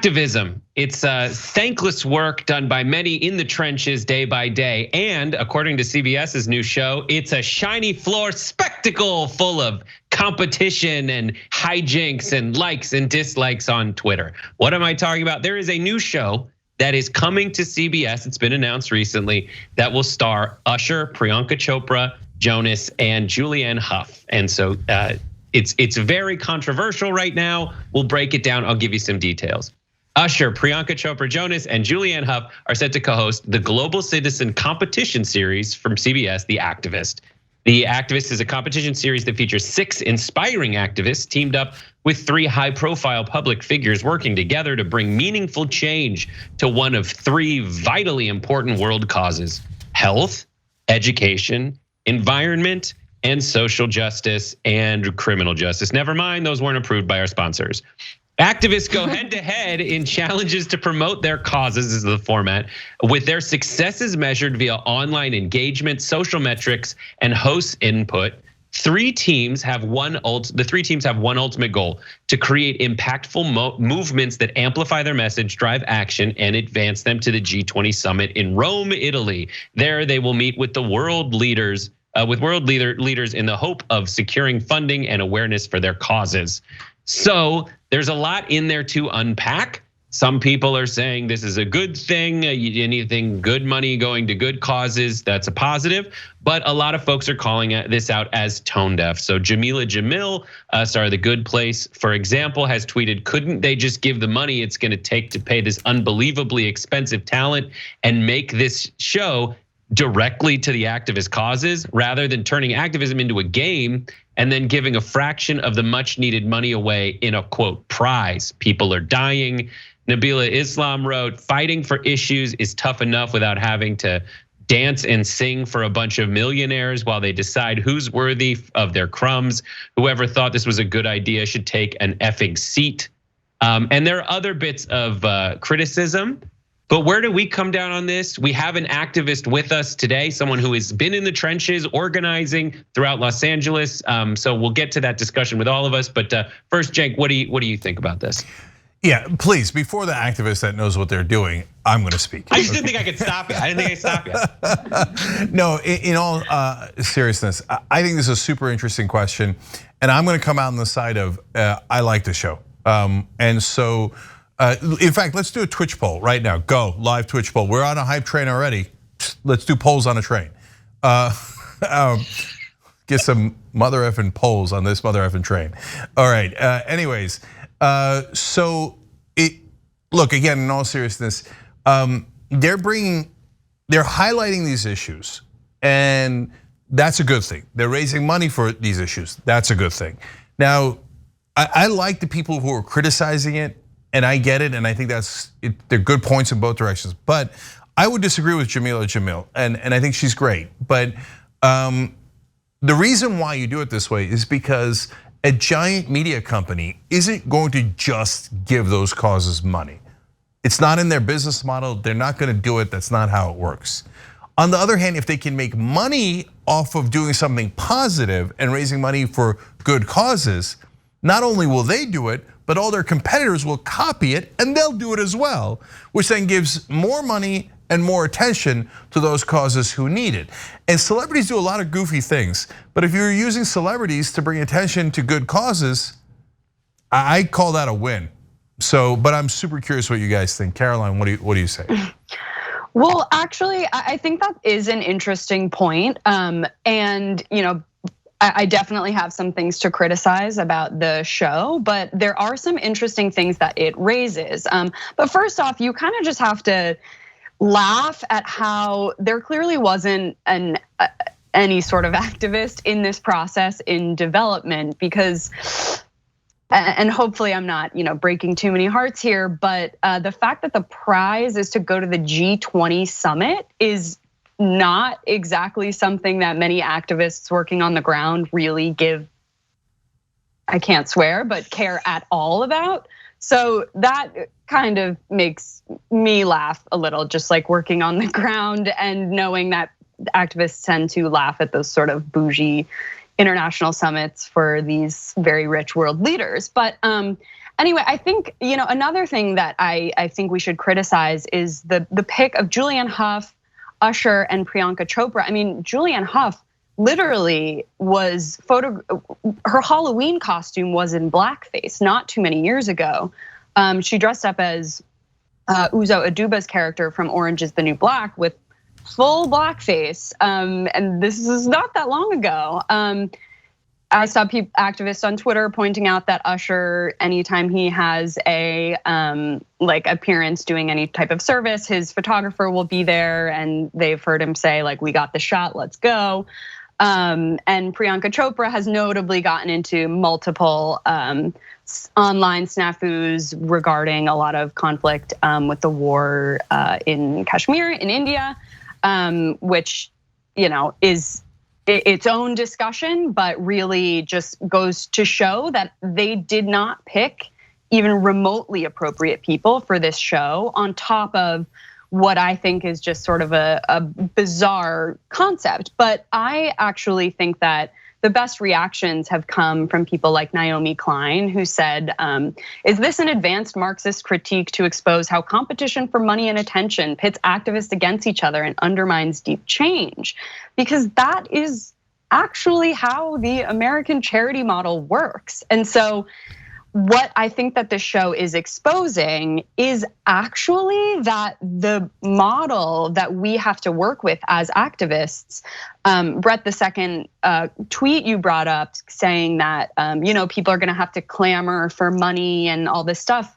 Activism. It's thankless work done by many in the trenches day by day. And according to CBS's new show, it's a shiny floor spectacle full of competition and hijinks and likes and dislikes on Twitter. What am I talking about? There is a new show that is coming to CBS. It's been announced recently that will star Usher, Priyanka Chopra Jonas, and Julianne Hough. And so it's very controversial right now. We'll break it down. I'll give you some details. Usher, Priyanka Chopra Jonas, and Julianne Hough are set to co-host the Global Citizen Competition Series from CBS, The Activist. The Activist is a competition series that features 6 inspiring activists teamed up with 3 high-profile public figures working together to bring meaningful change to one of 3 vitally important world causes: health, education, environment, and social justice and criminal justice. Never mind, those weren't approved by our sponsors. Activists go head to head in challenges to promote their causes, is the format, with their successes measured via online engagement, social metrics, and host input. The 3 teams have one ultimate goal: to create impactful movements that amplify their message, drive action, and advance them to the G20 summit in Rome, Italy. There, they will meet with the world leaders. With world leaders in the hope of securing funding and awareness for their causes. So there's a lot in there to unpack. Some people are saying this is a good thing. Anything good money going to good causes, that's a positive. But a lot of folks are calling this out as tone deaf. So Jamila Jamil, star of The Good Place, for example, has tweeted, couldn't they just give the money it's gonna take to pay this unbelievably expensive talent and make this show directly to the activist causes, rather than turning activism into a game and then giving a fraction of the much needed money away in a quote prize? People are dying. Nabila Islam wrote, fighting for issues is tough enough without having to dance and sing for a bunch of millionaires while they decide who's worthy of their crumbs. Whoever thought this was a good idea should take an effing seat. And there are other bits of criticism. But where do we come down on this? We have an activist with us today, someone who has been in the trenches organizing throughout Los Angeles. So we'll get to that discussion with all of us. But first, Cenk, what do you think about this? Yeah, please, before the activist that knows what they're doing, I'm gonna speak. I just didn't think I could stop you. I didn't think I'd stop you. No, in all seriousness, I think this is a super interesting question. And I'm gonna come out on the side of, I like the show. And so, in fact, let's do a Twitch poll right now. Go, live Twitch poll. We're on a hype train already. Let's do polls on a train. Get some mother effing polls on this mother effing train. All right, anyways. So look, again, in all seriousness, they're highlighting these issues, and that's a good thing. They're raising money for these issues. That's a good thing. Now, I like the people who are criticizing it, and I get it, and I think they're good points in both directions. But I would disagree with Jamila Jamil, and I think she's great. But the reason why you do it this way is because a giant media company isn't going to just give those causes money. It's not in their business model. They're not gonna do it. That's not how it works. On the other hand, if they can make money off of doing something positive and raising money for good causes, not only will they do it, but all their competitors will copy it and they'll do it as well, which then gives more money and more attention to those causes who need it. And celebrities do a lot of goofy things, but if you're using celebrities to bring attention to good causes, I call that a win. So, but I'm super curious what you guys think. Caroline, what do you say? Well, actually, I think that is an interesting point. And I definitely have some things to criticize about the show, but there are some interesting things that it raises. But first off, you kind of just have to laugh at how there clearly wasn't any sort of activist in this process in development, because, and hopefully I'm not breaking too many hearts here, but the fact that the prize is to go to the G20 summit is not exactly something that many activists working on the ground really give, I can't swear, but care at all about. So that kind of makes me laugh a little, just like working on the ground and knowing that activists tend to laugh at those sort of bougie international summits for these very rich world leaders. But Anyway, I think another thing that I think we should criticize is the pick of Julianne Hough, Usher, and Priyanka Chopra. I mean, Julianne Hough literally was her Halloween costume was in blackface not too many years ago. She dressed up as Uzo Aduba's character from Orange is the New Black with full blackface, and this is not that long ago. I saw activists on Twitter pointing out that Usher, anytime he has a like appearance doing any type of service, his photographer will be there, and they've heard him say like, "We got the shot, let's go." And Priyanka Chopra has notably gotten into multiple online snafus regarding a lot of conflict with the war in Kashmir in India, which is its own discussion, but really just goes to show that they did not pick even remotely appropriate people for this show, on top of what I think is just sort of a bizarre concept. But I actually think that the best reactions have come from people like Naomi Klein, who said, is this an advanced Marxist critique to expose how competition for money and attention pits activists against each other and undermines deep change? Because that is actually how the American charity model works. And so what I think that this show is exposing is actually that the model that we have to work with as activists. Brett, the second tweet you brought up saying that people are gonna have to clamor for money and all this stuff.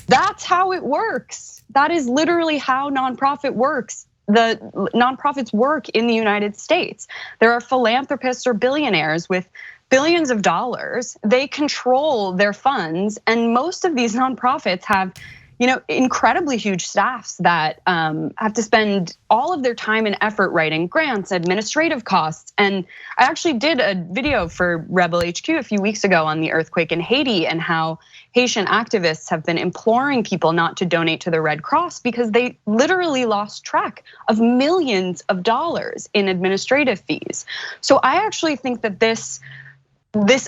That's how it works. That is literally how nonprofit works. The nonprofits work in the United States. There are philanthropists or billionaires with billions of dollars. They control their funds, and most of these nonprofits have, incredibly huge staffs that have to spend all of their time and effort writing grants, administrative costs. And I actually did a video for Rebel HQ a few weeks ago on the earthquake in Haiti and how Haitian activists have been imploring people not to donate to the Red Cross because they literally lost track of millions of dollars in administrative fees. So I actually think that this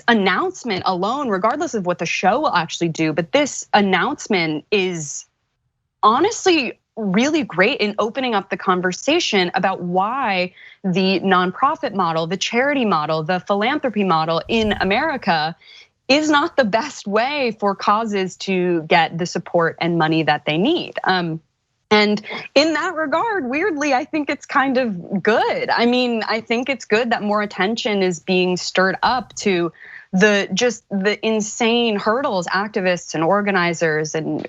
announcement alone, regardless of what the show will actually do, but this announcement is honestly really great in opening up the conversation about why the nonprofit model, the charity model, the philanthropy model in America is not the best way for causes to get the support and money that they need. And in that regard, weirdly, I think it's kind of good. I mean, I think it's good that more attention is being stirred up to the insane hurdles activists and organizers and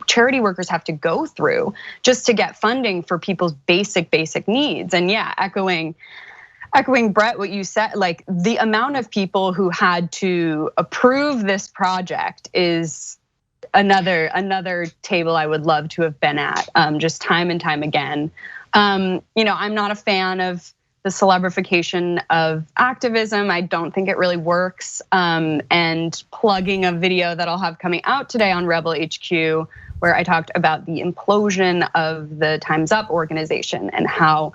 charity workers have to go through just to get funding for people's basic needs. And yeah, echoing Brett, what you said, like the amount of people who had to approve this project is another table I would love to have been at, just time and time again. I'm not a fan of the celebrification of activism. I don't think it really works. And plugging a video that I'll have coming out today on Rebel HQ, where I talked about the implosion of the Time's Up organization and how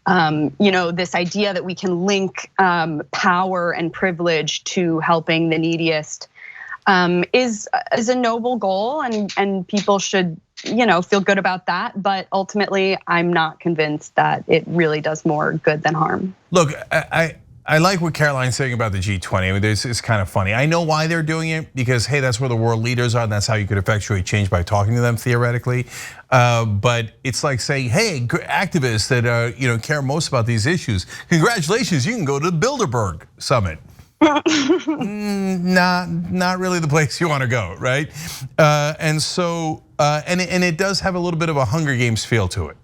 this idea that we can link power and privilege to helping the neediest is a noble goal, and people should feel good about that. But ultimately, I'm not convinced that it really does more good than harm. Look, I like what Caroline's saying about the G20. I mean, this is kind of funny. I know why they're doing it, because hey, that's where the world leaders are, and that's how you could effectuate change, by talking to them theoretically. But it's like saying, hey, activists that care most about these issues, congratulations, you can go to the Bilderberg Summit. Not really the place you want to go, right? And so, and it does have a little bit of a Hunger Games feel to it.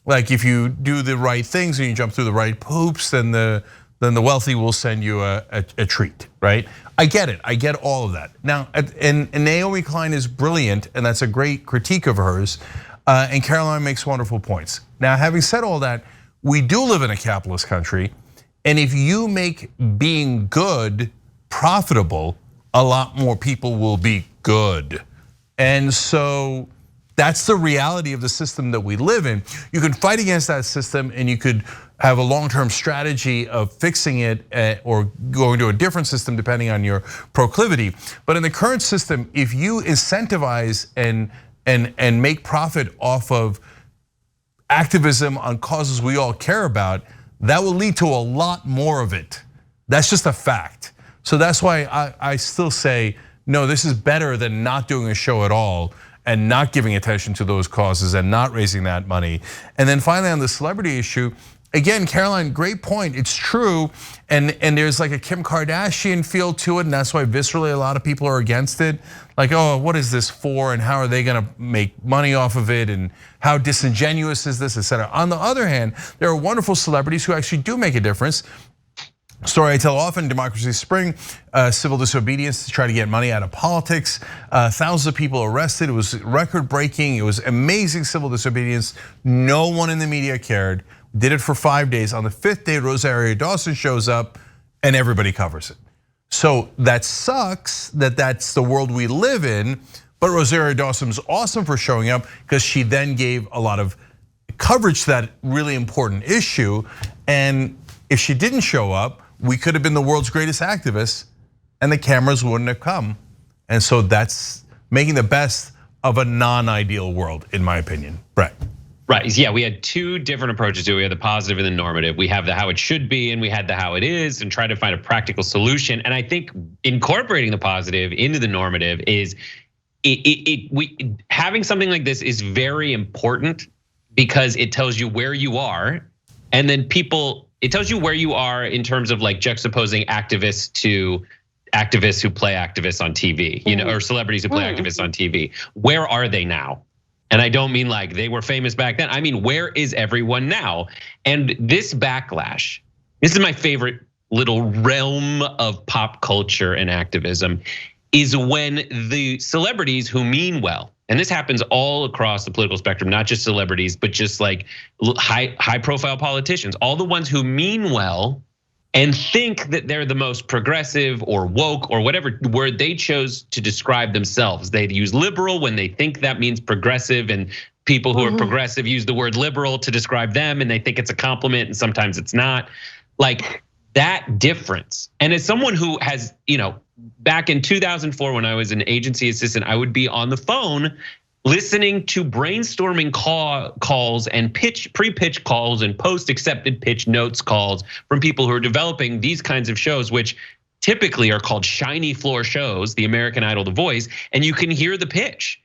Like if you do the right things and you jump through the right hoops, then the wealthy will send you a treat, right? I get it. I get all of that. Now, and Naomi Klein is brilliant, and that's a great critique of hers. And Caroline makes wonderful points. Now, having said all that, we do live in a capitalist country. And if you make being good profitable, a lot more people will be good. And so that's the reality of the system that we live in. You can fight against that system, and you could have a long-term strategy of fixing it or going to a different system depending on your proclivity. But in the current system, if you incentivize and make profit off of activism on causes we all care about, that will lead to a lot more of it. That's just a fact. So that's why I still say, no, this is better than not doing a show at all and not giving attention to those causes and not raising that money. And then finally on the celebrity issue, again, Caroline, great point. It's true, and there's like a Kim Kardashian feel to it, and that's why viscerally a lot of people are against it. Like, oh, what is this for, and how are they gonna make money off of it, and how disingenuous is this, et cetera. On the other hand, there are wonderful celebrities who actually do make a difference. Story I tell often, Democracy Spring, civil disobedience to try to get money out of politics. Thousands of people arrested, it was record breaking, it was amazing civil disobedience. No one in the media cared. Did it for 5 days. On the 5th day, Rosario Dawson shows up and everybody covers it. So that sucks that that's the world we live in, but Rosario Dawson's awesome for showing up because she then gave a lot of coverage to that really important issue. And if she didn't show up, we could have been the world's greatest activists and the cameras wouldn't have come. And so that's making the best of a non-ideal world, in my opinion. Brett. Right, yeah, we had two different approaches to it. We had the positive and the normative. We have the how it should be and we had the how it is and try to find a practical solution. And I think incorporating the positive into the normative is, having something like this is very important because it tells you where you are. And then it tells you where you are in terms of like juxtaposing activists to activists who play activists on TV, or celebrities who play activists on TV. Where are they now? And I don't mean like they were famous back then. I mean, where is everyone now? And this backlash, this is my favorite little realm of pop culture and activism, is when the celebrities who mean well, and this happens all across the political spectrum, not just celebrities, but just like high profile politicians, all the ones who mean well and think that they're the most progressive or woke or whatever word they chose to describe themselves. They use liberal when they think that means progressive, and people who are progressive use the word liberal to describe them and they think it's a compliment and sometimes it's not. Like that difference. And as someone who has, back in 2004 when I was an agency assistant, I would be on the phone listening to brainstorming calls and pre-pitch calls and post-accepted pitch notes calls from people who are developing these kinds of shows, which typically are called shiny floor shows, the American Idol, The Voice, and you can hear the pitch.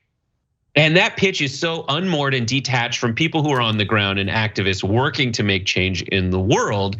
And that pitch is so unmoored and detached from people who are on the ground and activists working to make change in the world.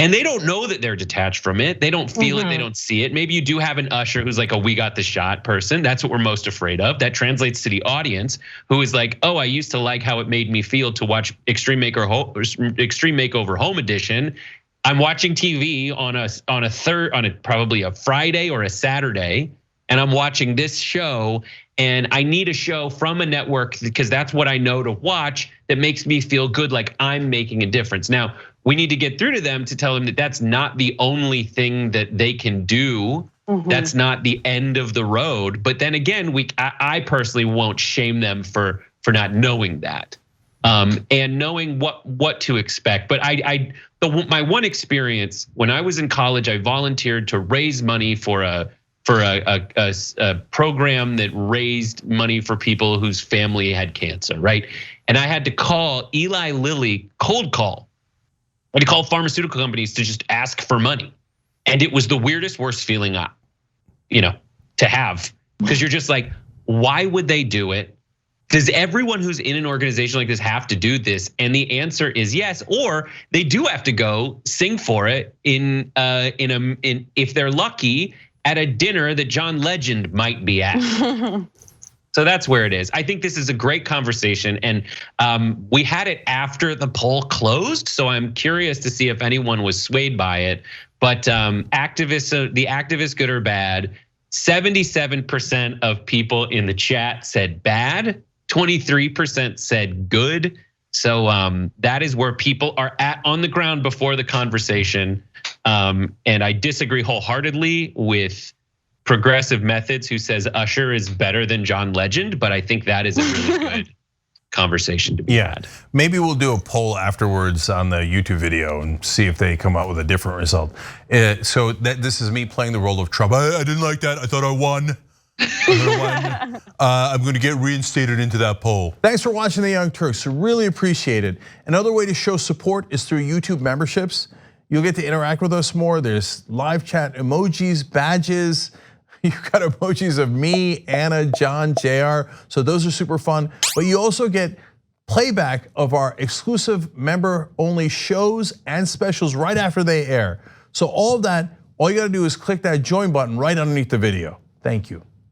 And they don't know that they're detached from it. They don't feel it, they don't see it. Maybe you do have an Usher who's like a we got the shot person. That's what we're most afraid of. That translates to the audience who is like, oh, I used to like how it made me feel to watch Extreme Makeover Home Edition. I'm watching TV on probably a Friday or a Saturday, and I'm watching this show, and I need a show from a network because that's what I know to watch that makes me feel good, like I'm making a difference. Now, we need to get through to them to tell them that that's not the only thing that they can do. That's not the end of the road. But then again, I personally won't shame them for not knowing that and knowing what to expect. But my one experience when I was in college, I volunteered to raise money for a program that raised money for people whose family had cancer, right? And I had to call Eli Lilly cold call. I had to call pharmaceutical companies to just ask for money. And it was the weirdest, worst feeling to have. Because you're just like, why would they do it? Does everyone who's in an organization like this have to do this? And the answer is yes, or they do have to go sing for it if they're lucky, at a dinner that John Legend might be at. So that's where it is. I think this is a great conversation, and we had it after the poll closed. So I'm curious to see if anyone was swayed by it. But the activists, good or bad, 77% of people in the chat said bad, 23% said good. So that is where people are at on the ground before the conversation. And I disagree wholeheartedly with Progressive Methods, who says Usher is better than John Legend, but I think that is a really good conversation to be had. Maybe we'll do a poll afterwards on the YouTube video and see if they come out with a different result. So this is me playing the role of Trump. I didn't like that. I thought I won. I'm going to get reinstated into that poll. Thanks for watching the Young Turks. Really appreciate it. Another way to show support is through YouTube memberships. You'll get to interact with us more. There's live chat emojis, badges. You've got emojis of me, Anna, John, JR. So those are super fun. But you also get playback of our exclusive member-only shows and specials right after they air. So all of that, all you gotta do is click that join button right underneath the video. Thank you.